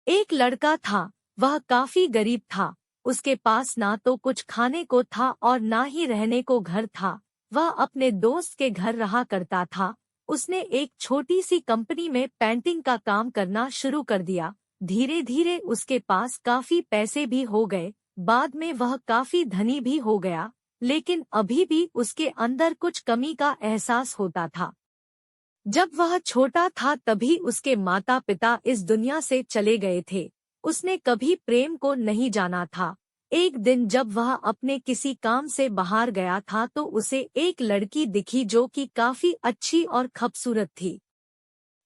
एक लड़का था, वह काफी गरीब था। उसके पास ना तो कुछ खाने को था और ना ही रहने को घर था। वह अपने दोस्त के घर रहा करता था। उसने एक छोटी सी कंपनी में पेंटिंग का काम करना शुरू कर दिया। धीरे धीरे उसके पास काफी पैसे भी हो गए। बाद में वह काफी धनी भी हो गया, लेकिन अभी भी उसके अंदर कुछ कमी का एहसास होता था। जब वह छोटा था तभी उसके माता पिता इस दुनिया से चले गए थे। उसने कभी प्रेम को नहीं जाना था। एक दिन जब वह अपने किसी काम से बाहर गया था तो उसे एक लड़की दिखी जो कि काफी अच्छी और खूबसूरत थी।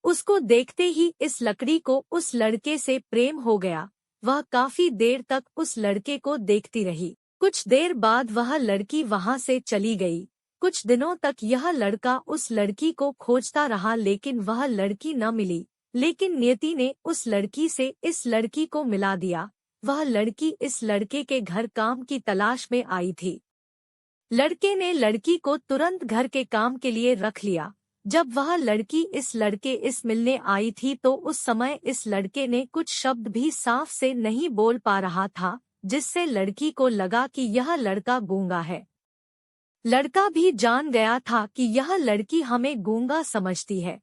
उसको देखते ही इस लकड़ी को उस लड़के से प्रेम हो गया। वह काफी देर तक उस लड़के को देखती रही। कुछ देर बाद वह लड़की वहां से चली गई। कुछ दिनों तक यह लड़का उस लड़की को खोजता रहा लेकिन वह लड़की न मिली। लेकिन नियति ने उस लड़की से इस लड़की को मिला दिया। वह लड़की इस लड़के के घर काम की तलाश में आई थी। लड़के ने लड़की को तुरंत घर के काम के लिए रख लिया। जब वह लड़की इस लड़के इस मिलने आई थी तो उस समय इस लड़के ने कुछ शब्द भी साफ से नहीं बोल पा रहा था, जिससे लड़की को लगा कि यह लड़का गूंगा है। लड़का भी जान गया था कि यह लड़की हमें गूंगा समझती है।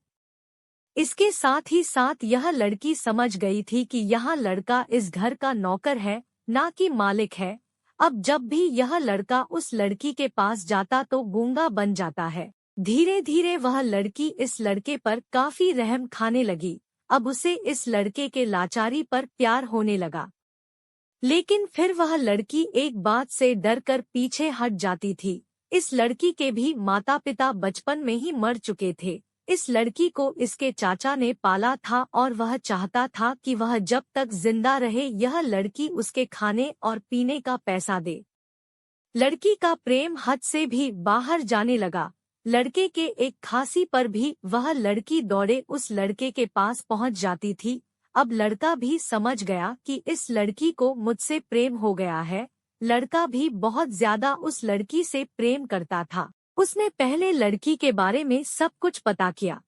इसके साथ ही साथ यह लड़की समझ गई थी कि यह लड़का इस घर का नौकर है, ना कि मालिक है। अब जब भी यह लड़का उस लड़की के पास जाता तो गूंगा बन जाता है। धीरे धीरे वह लड़की इस लड़के पर काफी रहम खाने लगी। अब उसे इस लड़के के लाचारी पर प्यार होने लगा। लेकिन फिर वह लड़की एक बात से डरकर पीछे हट जाती थी। इस लड़की के भी माता पिता बचपन में ही मर चुके थे। इस लड़की को इसके चाचा ने पाला था और वह चाहता था कि वह जब तक जिंदा रहे यह लड़की उसके खाने और पीने का पैसा दे। लड़की का प्रेम हद से भी बाहर जाने लगा। लड़के के एक खांसी पर भी वह लड़की दौड़े उस लड़के के पास पहुंच जाती थी। अब लड़का भी समझ गया कि इस लड़की को मुझसे प्रेम हो गया है। लड़का भी बहुत ज्यादा उस लड़की से प्रेम करता था। उसने पहले लड़की के बारे में सब कुछ पता किया।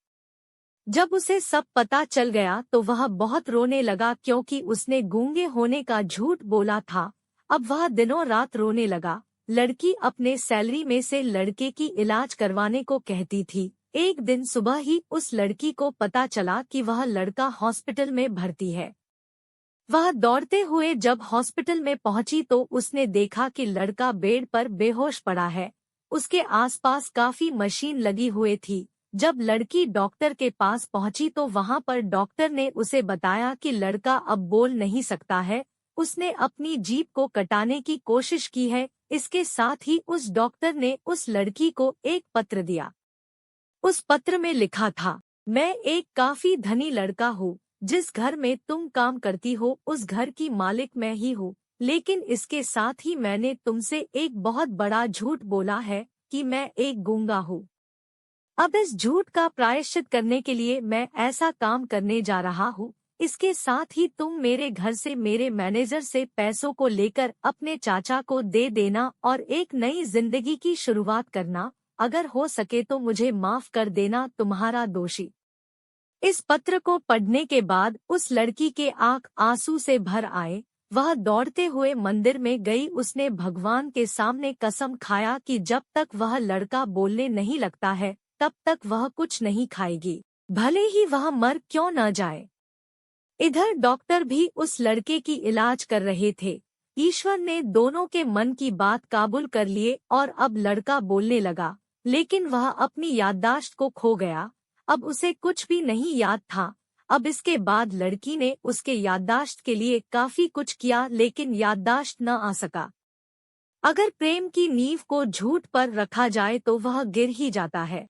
जब उसे सब पता चल गया तो वह बहुत रोने लगा क्योंकि उसने गूंगे होने का झूठ बोला था। अब वह दिनों रात रोने लगा। लड़की अपने सैलरी में से लड़के की इलाज करवाने को कहती थी। एक दिन सुबह ही उस लड़की को पता चला कि वह लड़का हॉस्पिटल में भर्ती है। वह दौड़ते हुए जब हॉस्पिटल में पहुंची तो उसने देखा कि लड़का बेड पर बेहोश पड़ा है। उसके आसपास काफी मशीन लगी हुई थी। जब लड़की डॉक्टर के पास पहुंची तो वहां पर डॉक्टर ने उसे बताया कि लड़का अब बोल नहीं सकता है। उसने अपनी जीभ को कटाने की कोशिश की है। इसके साथ ही उस डॉक्टर ने उस लड़की को एक पत्र दिया। उस पत्र में लिखा था, मैं एक काफी धनी लड़का हूँ। जिस घर में तुम काम करती हो उस घर की मालिक मैं ही हूँ। लेकिन इसके साथ ही मैंने तुमसे एक बहुत बड़ा झूठ बोला है कि मैं एक गूंगा हूँ। अब इस झूठ का प्रायश्चित करने के लिए मैं ऐसा काम करने जा रहा हूँ। इसके साथ ही तुम मेरे घर से मेरे मैनेजर से पैसों को लेकर अपने चाचा को दे देना और एक नई जिंदगी की शुरुआत करना। अगर हो सके तो मुझे माफ कर देना, तुम्हारा दोषी। इस पत्र को पढ़ने के बाद उस लड़की के आंख आंसू से भर आए। वह दौड़ते हुए मंदिर में गई। उसने भगवान के सामने कसम खाया कि जब तक वह लड़का बोलने नहीं लगता है तब तक वह कुछ नहीं खाएगी, भले ही वह मर क्यों न जाए। इधर डॉक्टर भी उस लड़के की इलाज कर रहे थे। ईश्वर ने दोनों के मन की बात काबूल कर लिए और अब लड़का बोलने लगा, लेकिन वह अपनी याददाश्त को खो गया। अब उसे कुछ भी नहीं याद था। अब इसके बाद लड़की ने उसके याददाश्त के लिए काफी कुछ किया लेकिन याददाश्त न आ सका। अगर प्रेम की नींव को झूठ पर रखा जाए तो वह गिर ही जाता है।